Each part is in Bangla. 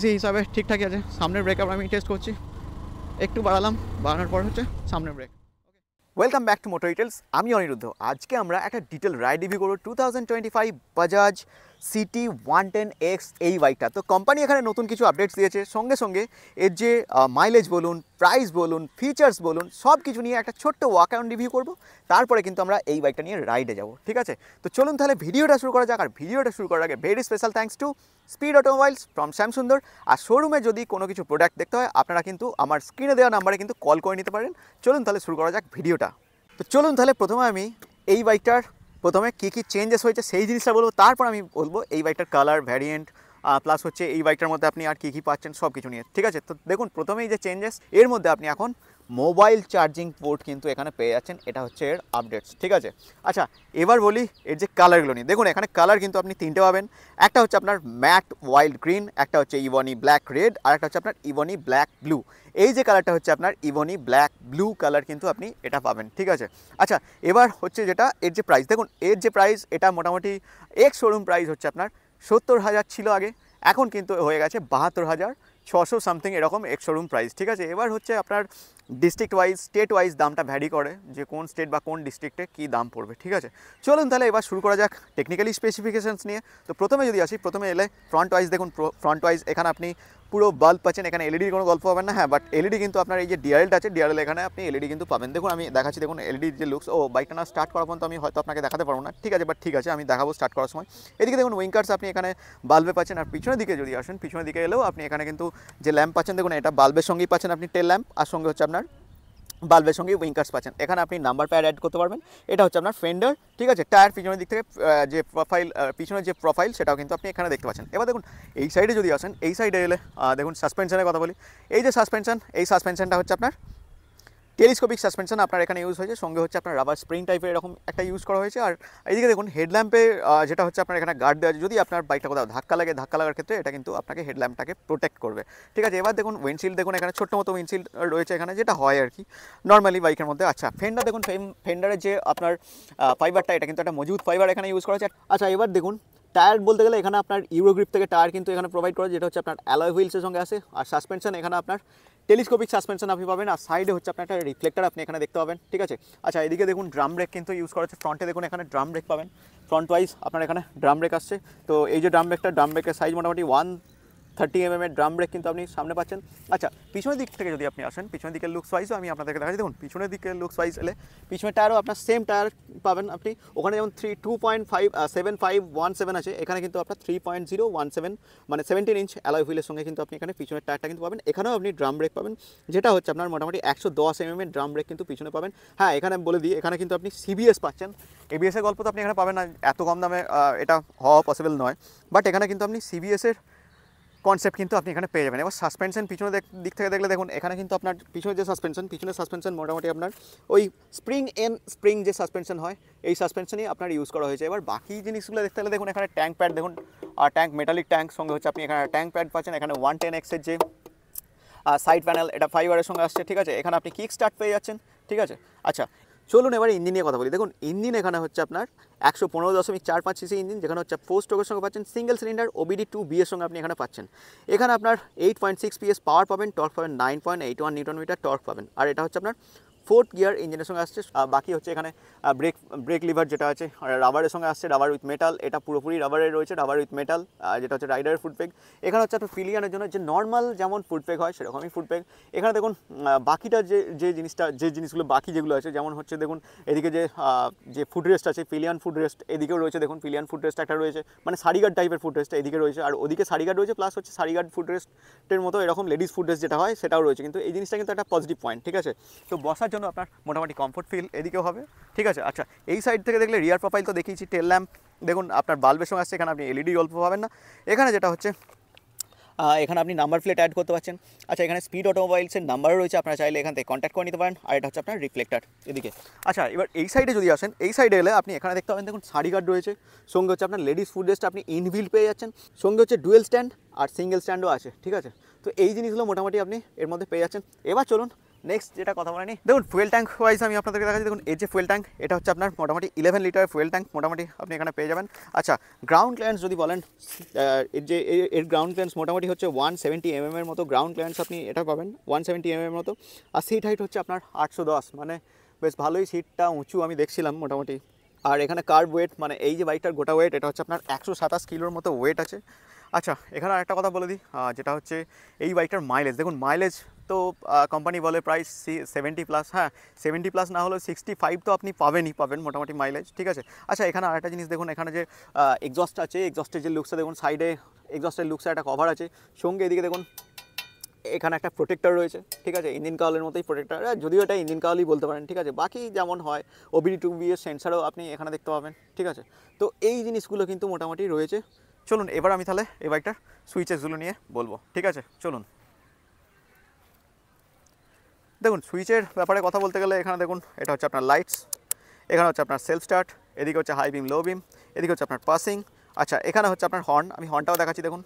সেই হিসাবে ঠিকঠাকই আছে। সামনের ব্রেক আবার আমি টেস্ট করছি, একটু বাড়ালাম, বাড়ানোর পর হচ্ছে সামনের break. Welcome back to motor details, আমি অনিরুদ্ধ। আজকে আমরা একটা ডিটেল রাইড রিভিউ করবো 2025 বাজাজ সিটি 110X এই বাইকটা। তো কোম্পানি এখানে নতুন কিছু আপডেটস দিয়েছে, সঙ্গে সঙ্গে এর যে মাইলেজ বলুন, প্রাইস বলুন, ফিচার্স বলুন, সব কিছু নিয়ে একটা ছোট্ট ওয়াক অ্যারাউন্ড রিভিউ করবো। তারপরে কিন্তু আমরা এই বাইকটা নিয়ে রাইডে যাব, ঠিক আছে? তো চলুন তাহলে ভিডিওটা শুরু করা যাক। আর ভিডিওটা শুরু করার আগে very special thanks to speed automobiles from Shyamsundar. আর শোরুমে যদি কোনো কিছু প্রোডাক্ট দেখতে হয়, আপনারা কিন্তু আমার স্ক্রিনে দেওয়া নাম্বারে কিন্তু কল করে নিতে পারেন। চলুন তাহলে শুরু করা যাক ভিডিওটা। তো চলুন তাহলে প্রথমে আমি এই বাইকটার প্রথমে কী চেঞ্জেস হয়েছে সেই জিনিসটা বলবো, তারপর আমি বলবো এই বাইকটার কালার ভ্যারিয়েন্ট প্লাস হচ্ছে এই বাইকটার মধ্যে আপনি আর কী পাচ্ছেন সব কিছু নিয়ে, ঠিক আছে? তো দেখুন প্রথমেই যে চেঞ্জেস, এর মধ্যে আপনি এখন মোবাইল চার্জিং পোর্ট কিন্তু এখানে পেয়ে যাচ্ছেন, এটা হচ্ছে এর আপডেটস, ঠিক আছে? আচ্ছা, এবার বলি এর যে কালারগুলো নিয়ে। দেখুন এখানে কালার কিন্তু আপনি তিনটে পাবেন। একটা হচ্ছে আপনার ম্যাট ওয়াইল্ড গ্রিন, একটা হচ্ছে ইভনি ব্ল্যাক রেড, আর একটা হচ্ছে আপনার ইভনি ব্ল্যাক ব্লু। এই যে কালারটা হচ্ছে আপনার ইভনি ব্ল্যাক ব্লু কালার কিন্তু আপনি এটা পাবেন, ঠিক আছে? আচ্ছা, এবার হচ্ছে যেটা এর যে প্রাইস, দেখুন এর যে প্রাইস, এটা মোটামুটি এক্স শোরুম প্রাইস হচ্ছে আপনার 70,000 ছিল আগে, এখন কিন্তু হয়ে গেছে 72,600 সামথিং এরকম এক্স শোরুম প্রাইস, ঠিক আছে? এবার হচ্ছে আপনার ডিস্ট্রিক্ট ওয়াইজ, স্টেট ওয়াইজ দামটা ভ্যারি করে, যে কোন স্টেট বা কোন ডিস্ট্রিক্টে কী দাম পড়বে, ঠিক আছে? চলুন তাহলে এবার শুরু করা যাক টেকনিক্যালি স্পেসিফিকেশানস নিয়ে। তো প্রথমে যদি আসি, প্রথমে এলে ফ্রন্ট ওয়াইজ দেখুন, ফ্রন্ট ওয়াইজ এখানে আপনি পুরো বাল্ব পাচ্ছেন, এখানে এলইডির কোনো গল্প পাবেন না। হ্যাঁ, বাট এলইডি কিন্তু আপনার এই যে ডিআরএলটা আছে, ডিআরএল এখানে আপনি এলইডি কিন্তু পাবেন। দেখুন আমি দেখাচ্ছি, দেখুন এলইডির যে লুকস, ও বাইকটা না স্টার্ট করার পর্যন্ত আমি হয়তো আপনাকে দেখাতে পারবো না, ঠিক আছে? বাট ঠিক আছে, আমি দেখাবো স্টার্ট করার সময়। এদিকে দেখুন উইঙ্কার্স আপনি এখানে বাল্বে পাচ্ছেন। আর পিছনের দিকে যদি আসেন, পিছনের দিকে এলেও আপনি এখানে কিন্তু যে ল্যাম্প পাচ্ছেন, দেখুন এটা বাল্বের সঙ্গেই পাচ্ছেন আপনি টেল ল্যাম্প, আর সঙ্গে হচ্ছে আপনার বাল্বের সঙ্গে উইঙ্কার্স পাচ্ছেন। এখানে আপনি নাম্বার প্যাড অ্যাড করতে পারবেন। এটা হচ্ছে আপনার ফেন্ডার, ঠিক আছে? টায়ার পিছনের দিক থেকে যে প্রোফাইল, পিছনের যে প্রোফাইল সেটাও কিন্তু আপনি এখানে দেখতে পাচ্ছেন। এবার দেখুন এই সাইডে যদি আসেন, এই সাইডে এলে দেখুন সাসপেনশনের কথা বলি। এই যে সাসপেনশন, এই সাসপেনশনটা হচ্ছে আপনার টেলিস্কোপিক সাসপেনশন আপনার এখানে ইউজ হয়েছে, সঙ্গে হচ্ছে আপনার রাবার স্প্রিং টাইপের এরকম একটা ইউজ করা হয়েছে। আর এইদিকে দেখুন হেডল্যাম্পে যেটা হচ্ছে আপনার এখানে গার্ড দেওয়া আছে, যদি আপনার বাইকটা কোথাও ধাক্কা লাগে, ধাক্কা লাগার ক্ষেত্রে এটা কিন্তু আপনাকে হেডল্যাম্পটাকে প্রোটেক্ট করবে, ঠিক আছে? এবার দেখুন উইন্ডশিল্ড, দেখুন এখানে ছোট্ট মতো উইন্ডশিল্ড রয়েছে এখানে, যেটা হয় আর কি নর্মালি বাইকের মধ্যে। আচ্ছা, ফেন্ডার দেখুন, ফেন্ডারের যে আপনার ফাইবারটা, এটা কিন্তু একটা মজবুত ফাইবার এখানে ইউজ করা হয়েছে। আচ্ছা, এবার দেখুন টায়ার বলতে গেলে এখানে আপনার ইউরোগ্রিপ থেকে টায়ার কিন্তু এখানে প্রোভাইড করে, যেটা হচ্ছে আপনার অ্যালয় হুইলসের সঙ্গে আসে। আর সাসপেনশন এখানে আপনার টেলিস্কোপিক সাসপেনশন আপনি পাবেন। আর সাইডে হচ্ছে আপনার একটা রিফ্লেক্টর আপনি এখানে দেখতে পাবেন, ঠিক আছে? আচ্ছা, এদিকে দেখুন ড্রাম ব্রেক কিন্তু ইউজ করা হচ্ছে। ফ্রন্টে দেখুন এখানে ড্রাম ব্রেক পাবেন, ফ্রন্ট ওয়াইজ আপনার এখানে ড্রাম ব্রেক আসছে। তো এই যে ড্রাম ব্রেকের সাইজ মোটামুটি 130 mm এর ড্রাম ব্রেক কিন্তু আপনি সামনে পাচ্ছেন। আচ্ছা, পিছনের দিক থেকে যদি আপনি আসেন, পিছনের দিকের লুকস ওয়াইজও আমি আপনাদেরকে দেখাচ্ছি। দেখুন পিছনের দিকের লুকস ওয়াইজ এলে পিছনের টায়ারও আপনার সেম টায়ার পাবেন আপনি। ওখানে যেমন 2.7517 আছে, এখানে কিন্তু আপনার 3.017 মানে 17 ইঞ্চ অ্যালয় হুইলের সঙ্গে কিন্তু আপনি এখানে পিছনের টায়ারটা কিন্তু পাবেন। এখানেও আপনি ড্রাম ব্রেক পাবেন, যেটা হচ্ছে আপনার মোটামুটি 110 mm এর ড্রাম ব্রেক কিন্তু পিছনে পাবেন। হ্যাঁ, এখানে বলে দিই, এখানে কিন্তু আপনি সিবিএস পাচ্ছেন। এবিএসের গল্প তো আপনি এখানে পাবেন না, এত কম দামে এটা হওয়া পসিবল নয়। বাট এখানে কিন্তু আপনি সিবিএসের কনসেপ্ট কিন্তু আপনি এখানে পেয়ে যাবেন। এবার সাসপেনশন পিছনের দিক থেকে দেখলে দেখুন, এখানে কিন্তু আপনার পিছনের যে পিছনের সাসপেনশন মোটামুটি আপনার ওই স্প্রিং যে সাসপেনশন হয়, এই সাসপেনশনই আপনার ইউজ করা হয়েছে। এবার বাকি জিনিসগুলো দেখতে গেলে দেখুন এখানে ট্যাঙ্ক প্যাড, দেখুন ট্যাঙ্ক মেটালিক ট্যাঙ্ক, সঙ্গে হচ্ছে আপনি এখানে ট্যাঙ্ক প্যাড পাচ্ছেন। এখানে 110X এর যে সাইড প্যানেল, এটা ফাইবারের সঙ্গে আসছে, ঠিক আছে? এখানে আপনি কিক স্টার্ট পেয়ে যাচ্ছেন, ঠিক আছে? আচ্ছা, চলুন এবারে ইঞ্জিন নিয়ে কথা বলি। দেখুন ইঞ্জিন এখানে হচ্ছে আপনার 115.45 সিসি ইঞ্জিন, যেখানে হচ্ছে 4 স্ট্রোকের সঙ্গে পাচ্ছেন সিঙ্গেল সিলিন্ডার OBD2B এর সঙ্গে আপনি এখানে পাচ্ছেন। এখানে আপনার 8.6 PS পাওয়ার পাবেন, টর্ক পাবেন 9.81 নিউটন মিটার টর্ক পাবেন। আর এটা হচ্ছে আপনার 4th গিয়ার ইঞ্জিনের সঙ্গে আসছে। বাকি হচ্ছে এখানে ব্রেক লিভার যেটা আছে রাবারের সঙ্গে আসছে, রাবার উইথ মেটাল, এটা পুরোপুরি রাবারের রয়েছে, রাবার উইথ মেটাল, যেটা হচ্ছে রাইডারের ফুটপেগ। এখানে হচ্ছে আপনার ফিলিয়ানের জন্য যে নর্মাল যেমন ফুটপেগ হয় সেরকমই ফুটপেগ। এখানে দেখুন বাকিটা যে জিনিসগুলো বাকি যেগুলো আছে, যেমন হচ্ছে দেখুন এদিকে যে ফুটরেস্ট আছে, ফিলিয়ান ফুটরেস্ট এদিকেও রয়েছে, দেখুন ফিলিয়ান ফুটরেস্ট একটা রয়েছে, মানে সারিগার্ড টাইপের ফুটরেস্ট এদিকে রয়েছে, আর ওদিকে সারিগার্ড রয়েছে, প্লাস হচ্ছে সারিগার্ড ফুটরেস্টের মতো এরকম লেডিস ফুটরেস্ট যেটা হয় সেটাও রয়েছে। কিন্তু এই জিনিসটা কিন্তু একটা পজিটিভ পয়েন্ট, ঠিক আছে? তো বসার জন্য আপনার মোটামুটি কমফোর্ট ফিল এদিকেও হবে, ঠিক আছে? আচ্ছা, এই সাইড থেকে দেখলে রিয়ার প্রোফাইল তো দেখিয়েছি, টেল ল্যাম্প দেখুন আপনার বাল্বের সঙ্গে আসছে, এখানে আপনি এলইডি গল্প পাবেন না। এখানে যেটা হচ্ছে এখানে আপনি নাম্বার প্লেট অ্যাড করতে পারছেন। আচ্ছা, এখানে স্পিড অটোমোবাইলসের নাম্বারও রয়েছে, আপনারা চাইলে এখান থেকে কন্ট্যাক্ট করে নিতে পারেন। আর এটা হচ্ছে আপনার রিফ্লেক্টার এদিকে। আচ্ছা, এবার এই সাইডে যদি আসেন, এই সাইডে এলে আপনি এখানে দেখতে পাবেন, দেখুন সারি গার্ড রয়েছে, সঙ্গে হচ্ছে আপনার লেডিস ফুটরেস্ট আপনি ইনভিল পেয়ে যাচ্ছেন, সঙ্গে হচ্ছে ডুয়েল স্ট্যান্ড আর সিঙ্গেল স্ট্যান্ডও আছে, ঠিক আছে? তো এই জিনিসগুলো মোটামুটি আপনি এর মধ্যে পেয়ে যাচ্ছেন। এবার চলুন নেক্সট যেটা কথা বলেনি, দেখুন ফুয়েল ট্যাঙ্ক ওয়াইজ আমি আপনাদেরকে দেখাচ্ছি। দেখুন এই যে ফুয়েল ট্যাঙ্ক, এটা হচ্ছে আপনার মোটামুটি 11 লিটার ফুয়েল ট্যাঙ্ক মোটামুটি আপনি এখানে পেয়ে যাবেন। আচ্ছা, গ্রাউন্ড ক্লিয়ারেন্স যদি বলেন, এর গ্রাউন্ড ক্লিয়ারেন্স মোটামুটি হচ্ছে 170 mm এর মতো গ্রাউন্ড ক্লিয়ারেন্স আপনি এটা পাবেন, 170 mm এর মতো। আর সিট হাইট হচ্ছে আপনার 810, মানে বেশ ভালোই সিটটা উঁচু আমি দেখছিলাম মোটামুটি। আর এখানে কার্ব ওয়েট, মানে এই যে বাইকটার গোটা ওয়েট, এটা হচ্ছে আপনার 127 কিলোর মতো ওয়েট আছে। আচ্ছা, এখানে আরেকটা কথা বলে দিই, যেটা হচ্ছে এই বাইকটার মাইলেজ। দেখুন মাইলেজ তো কোম্পানি বলে প্রায় 70+, হ্যাঁ 70+ না হলেও 65 তো আপনি পাবেন মোটামুটি মাইলেজ, ঠিক আছে। আচ্ছা, এখানে আরেকটা জিনিস দেখুন, এখানে যে এক্সস্ট আছে, এক্সস্টের যে লুকসটা দেখুন, সাইডে এক্সস্টের লুকসে একটা কভার আছে, সঙ্গে এদিকে দেখুন এখানে একটা প্রোটেক্টর রয়েছে, ঠিক আছে, ইঞ্জিন কাওয়ালের মতোই প্রোটেক্টর, যদিও এটা ইঞ্জিন কাওয়ালই বলতে পারেন, ঠিক আছে। বাকি যেমন হয় OBD2B সেন্সারও আপনি এখানে দেখতে পাবেন, ঠিক আছে। তো এই জিনিসগুলো কিন্তু মোটামুটি রয়েছে। চলুন এবার আমি তাহলে এই বাইকটার সুইচেসগুলো নিয়ে বলবো, ঠিক আছে, চলুন। দেখুন সুইচের ব্যাপারে কথা বলতে গেলে এখানে দেখুন এটা হচ্ছে আপনার লাইটস, এখানে হচ্ছে আপনার সেলফ স্টার্ট, এদিকে হচ্ছে হাই বিম লো বিম, এদিকে হচ্ছে আপনার পাসিং। আচ্ছা, এখানে হচ্ছে আপনার হর্ন, আমি হর্নটাও দেখাচ্ছি, দেখুন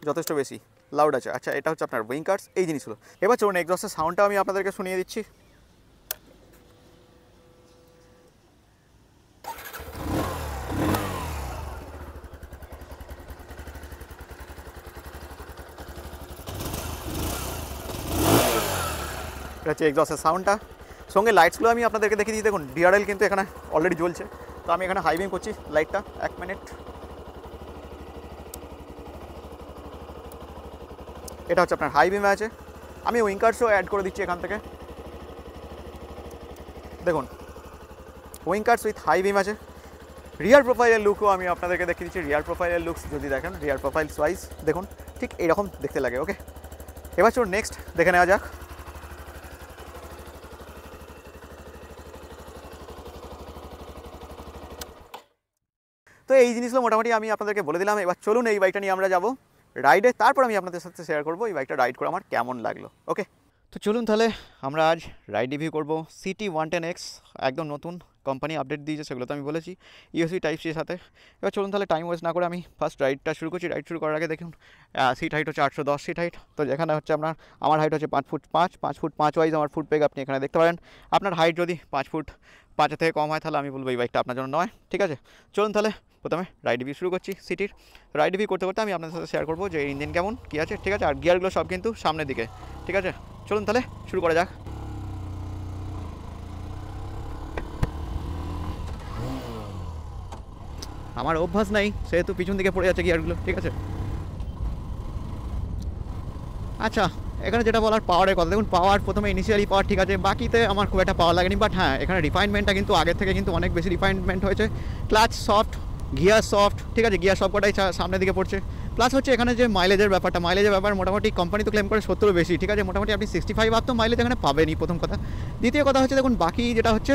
যথেষ্ট বেশি লাউড আছে। আচ্ছা, এটা হচ্ছে আপনার উইঙ্কার্স, এই জিনিসগুলো। এবার চলুন এক্সস্টের সাউন্ডটাও আমি আপনাদেরকে শুনিয়ে দিচ্ছি। এটা হচ্ছে এক্সস্টের সাউন্ডটা, সঙ্গে লাইটসগুলো আমি আপনাদেরকে দেখিয়ে দিচ্ছি। দেখুন ডিআরএল কিন্তু এখানে অলরেডি জ্বলছে, তো আমি এখানে হাই বিম করছি লাইটটা, 1 মিনিট। এটা হচ্ছে আপনার হাই বিমে আছে, আমি উইঙ্কার্সও অ্যাড করে দিচ্ছি এখান থেকে। দেখুন উইঙ্কার্স উইথ হাই বিম আছে। রিয়ার প্রোফাইলের লুকও আমি আপনাদেরকে দেখিয়ে দিচ্ছি। রিয়ার প্রোফাইলের লুকস যদি দেখেন, রিয়ার প্রোফাইল ওয়াইজ দেখুন ঠিক এইরকম দেখতে লাগে। ওকে, এবার চলুন নেক্সট দেখে নেওয়া যাক। তো এই জিনিসগুলো মোটামুটি আমি আপনাদেরকে বলে দিলাম। এবার চলুন এই বাইকটা নিয়ে আমরা যাব রাইডে, তারপর আমি আপনাদের সাথে শেয়ার করবো এই বাইকটা রাইড করে আমার কেমন লাগলো। ওকে, তো চলুন তাহলে আমরা আজ রাইড রিভিউ করবো CT 110X, একদম নতুন কোম্পানি আপডেট দিয়েছে, সেগুলো তো আমি বলেছি, USB Type-Cর সাথে। এবার চলুন তাহলে টাইম ওয়েস্ট না করে আমি ফার্স্ট রাইডটা শুরু করছি। রাইড শুরু করার আগে দেখুন সিট হাইট হচ্ছে 810 সিট হাইট, তো যেখানে হচ্ছে আমার হাইট হচ্ছে 5 ফুট 5 ওয়াইজ আমার ফুট পেগ আপনি এখানে দেখতে পারেন। আপনার হাইট যদি 5 ফুট 5 থেকে কম হয় তাহলে আমি বলবো এই বাইকটা আপনার জন্য নয়, ঠিক আছে। চলুন তাহলে প্রথমে রাইড রিভিউ শুরু করছি সিটির। রাইড রিভিউ করতে করতে আমি আপনাদের সাথে শেয়ার করবো যে ইঞ্জিন কেমন কী আছে, ঠিক আছে, আর গিয়ারগুলো সব কিন্তু সামনের দিকে, ঠিক আছে। চলুন তাহলে শুরু করা যাক। আমার অভ্যাস নাই সেহেতু পিছন দিকে পড়ে যাচ্ছে গিয়ারগুলো, ঠিক আছে। আচ্ছা, এখানে যেটা বলার পাওয়ারের কথা, দেখুন পাওয়ার প্রথমে ইনিশিয়ালি পাওয়ার ঠিক আছে, বাকিতে আমার খুব একটা পাওয়ার লাগেনি, বাট হ্যাঁ এখানে রিফাইনমেন্টটা কিন্তু আগের থেকে কিন্তু অনেক বেশি রিফাইনমেন্ট হয়েছে। ক্লাচ সফট, গিয়ার সফট, ঠিক আছে, গিয়ার সবকটাই সামনের দিকে পড়ছে। প্লাস হচ্ছে এখানে যে মাইলেজের ব্যাপার মোটামুটি কোম্পানি তো ক্লেম করে 70 বেশি, ঠিক আছে, মোটামুটি আপনি 65 আপ তো মাইলেজ এখানে পাবেনই, প্রথম কথা। দ্বিতীয় কথা হচ্ছে দেখুন বাকি যেটা হচ্ছে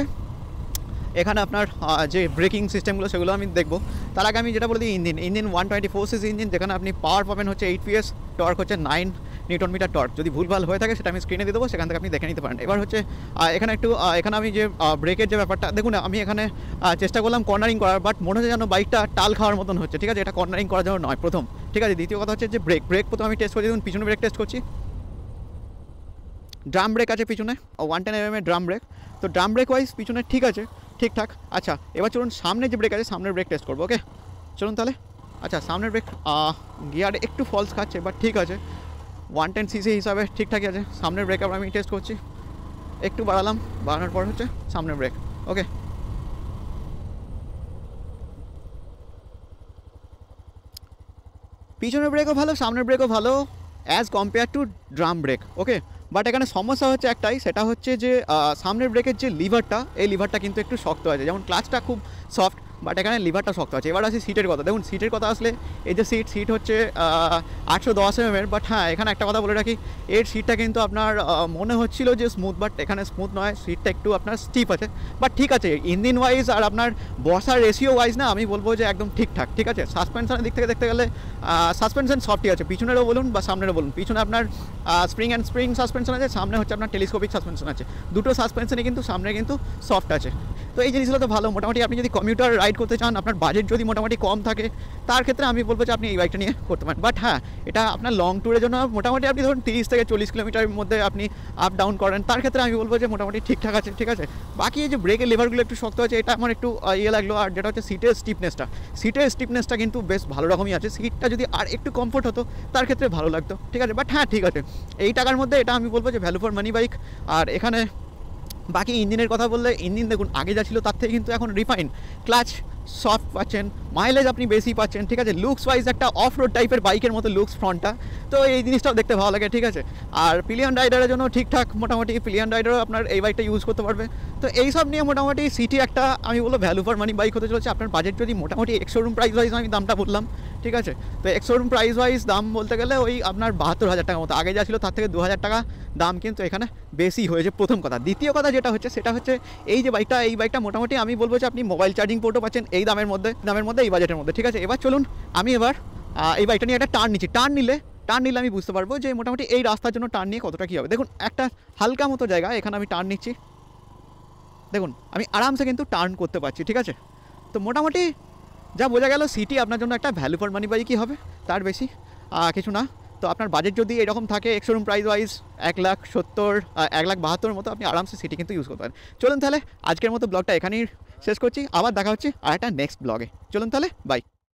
এখানে আপনার যে ব্রেকিং সিস্টেমগুলো সেগুলো আমি দেখবো। তার আগে আমি যেটা বলে দিই, ইঞ্জিন 124cc ইঞ্জিন, যেখানে আপনি পাওয়ার পাবেন হচ্ছে 8 PS, টর্ক হচ্ছে 9 নিউটন মিটার টর্ক। যদি ভুলভাল হয়ে থাকে সেটা আমি স্ক্রিনে দিয়ে দেবো, সেখান থেকে আপনি দেখে নিতে পারেন। এবার হচ্ছে এখানে আমি যে ব্রেকের যে ব্যাপারটা দেখুন, আমি এখানে চেষ্টা করলাম কর্নারিং করার, বাট মনে হচ্ছে যেন বাইকটা টাল খাওয়ার মতন হচ্ছে, ঠিক আছে, এটা কর্নারিং করার জন্য নয় প্রথম, ঠিক আছে। দ্বিতীয় কথা হচ্ছে যে ব্রেক প্রথম আমি টেস্ট করছি, দেখুন পিছনে ব্রেক টেস্ট করছি, ড্রাম ব্রেক আছে পিছনে 110 mm এর ড্রাম ব্রেক, তো ড্রাম ব্রেক ওয়াইজ পিছনে ঠিক আছে, ঠিকঠাক। আচ্ছা, এবার চলুন সামনে যে ব্রেক আছে সামনের ব্রেক টেস্ট করবো। ওকে, চলুন তাহলে। আচ্ছা, সামনের ব্রেক গিয়ারে একটু ফলস খাচ্ছে, বাট ঠিক আছে, 110cc হিসাবে ঠিকঠাকই আছে। সামনের ব্রেক আমি টেস্ট করছি, একটু বাড়ানোর পর হচ্ছে সামনের ব্রেক। ওকে, পিছনের ব্রেকও ভালো, সামনের ব্রেকও ভালো as compare to drum brake. Okay, but এখানে সমস্যা হচ্ছে একটাই, সেটা হচ্ছে যে সামনের ব্রেকের যে লিভারটা, এই লিভারটা কিন্তু একটু শক্ত আছে, যেমন ক্লাচটা খুব সফট, বাট এখানে লিভারটা শক্ত আছে। এবার আসি সিটের কথা, দেখুন সিটের কথা আসলে এই যে সিট হচ্ছে 810 mm এর, বাট হ্যাঁ এখানে একটা কথা বলে রাখি, এর সিটটা কিন্তু আপনার মনে হচ্ছিল যে স্মুথ, বাট এখানে স্মুথ নয়, সিটটা একটু আপনার স্টিপ আছে, বাট ঠিক আছে ইঞ্জিন ওয়াইজ আর আপনার বসার রেশিও ওয়াইজ না আমি বলবো যে একদম ঠিকঠাক, ঠিক আছে। সাসপেনশনের দিক থেকে দেখতে গেলে সাসপেনশন সফটই আছে, পিছনেরও বলুন বা সামনেরও বলুন। পিছনে আপনার স্প্রিং সাসপেনশন আছে, সামনে হচ্ছে আপনার টেলিস্কোপিক সাসপেনশন আছে, দুটো সাসপেনশনই কিন্তু সামনে কিন্তু সফট আছে। তো তো এই জিনিসগুলো তো ভালো। মোটামুটি আপনি যদি কমিউটার রাইড করতে চান, আপনার বাজেট যদি মোটামুটি কম থাকে, তার ক্ষেত্রে আমি বলবো যে আপনি এই বাইকটা নিয়ে করতে পারেন। বাট হ্যাঁ, এটা আপনার লং ট্যুরের জন্য মোটামুটি আপনি ধরুন 30 থেকে 40 কিলোমিটারের মধ্যে আপনি আপ ডাউন করেন, তার ক্ষেত্রে আমি বলবো যে মোটামুটি ঠিকঠাক আছে, ঠিক আছে। বাকি এই যে ব্রেকের লেভারগুলো একটু শক্ত আছে, এটা আমার একটু ইয়ে লাগলো। আর যেটা হচ্ছে সিটের স্টিফনেসটা কিন্তু বেশ ভালো রকমই আছে। সিটটা যদি আর একটু কমফোর্ট হতো, তার ক্ষেত্রে ভালো লাগতো, ঠিক আছে। বাট হ্যাঁ, ঠিক আছে, এই টাকার মধ্যে এটা আমি বলবো যে ভ্যালু ফর মানি বাইক। আর এখানে বাকি ইঞ্জিনের কথা বললে, ইঞ্জিন দেখুন আগে যা ছিল তার থেকে কিন্তু এখন রিফাইন, ক্লাচ সফট পাচ্ছেন, মাইলেজ আপনি বেশি পাচ্ছেন, ঠিক আছে। লুকস ওয়াইজ একটা অফ রোড টাইপের বাইকের মতো লুকস ফ্রন্টটা, তো এই জিনিসটাও দেখতে ভালো লাগে, ঠিক আছে। আর পিলিয়ন রাইডারের জন্য ঠিকঠাক, মোটামুটি পিলিয়ন রাইডারও আপনার এই বাইকটা ইউজ করতে পারবে। তো এই সব নিয়ে মোটামুটি সিটি একটা আমি বলবো ভ্যালু ফর মানি বাইক হতে চলেছে। আপনার বাজেট যদি মোটামুটি এক্স-শোরুম প্রাইস ওয়াইজ আমি দামটা বললাম, ঠিক আছে। তো এক্স-শোরুম প্রাইস ওয়াইজ দাম বলতে গেলে ওই আপনার 72,000 টাকার মতো, আগে যা ছিল তার থেকে 2,000 টাকা দাম কিন্তু এখানে বেশি হয়েছে, প্রথম কথা। দ্বিতীয় কথা যেটা হচ্ছে সেটা হচ্ছে এই যে বাইকটা মোটামুটি আমি বলবো যে আপনি মোবাইল চার্জিং পোর্টও পাচ্ছেন এই দামের মধ্যে, এই বাজেটের মধ্যে, ঠিক আছে। এবার চলুন আমি এই বাইকটা নিয়ে একটা টার্ন নিচ্ছি। টার্ন নিলে আমি বুঝতে পারবো যে মোটামুটি এই রাস্তার জন্য টার্ন নিয়ে কতটা কী হবে। দেখুন একটা হালকা মতো জায়গা, এখানে আমি টার্ন নিচ্ছি, দেখুন আমি আরামসে কিন্তু টার্ন করতে পারছি, ঠিক আছে। তো মোটামুটি যা বোঝা গেল, সিটি আপনার জন্য একটা ভ্যালু ফর মানি বাইকই হবে, তার বেশি কিছু না। তো আপনার বাজেট যদি এরকম থাকে এক্স-শোরুম প্রাইস ওয়াইজ 1,70,000 1,72,000 মতো, আপনি আরামসে সিটি কিন্তু ইউজ করতে পারেন। চলুন তাহলে আজকের মতো ব্লগটা এখানেই শেষ করছি, আবার দেখা হচ্ছে আর একটা নেক্সট ব্লগে। চলুন তাহলে, বাই।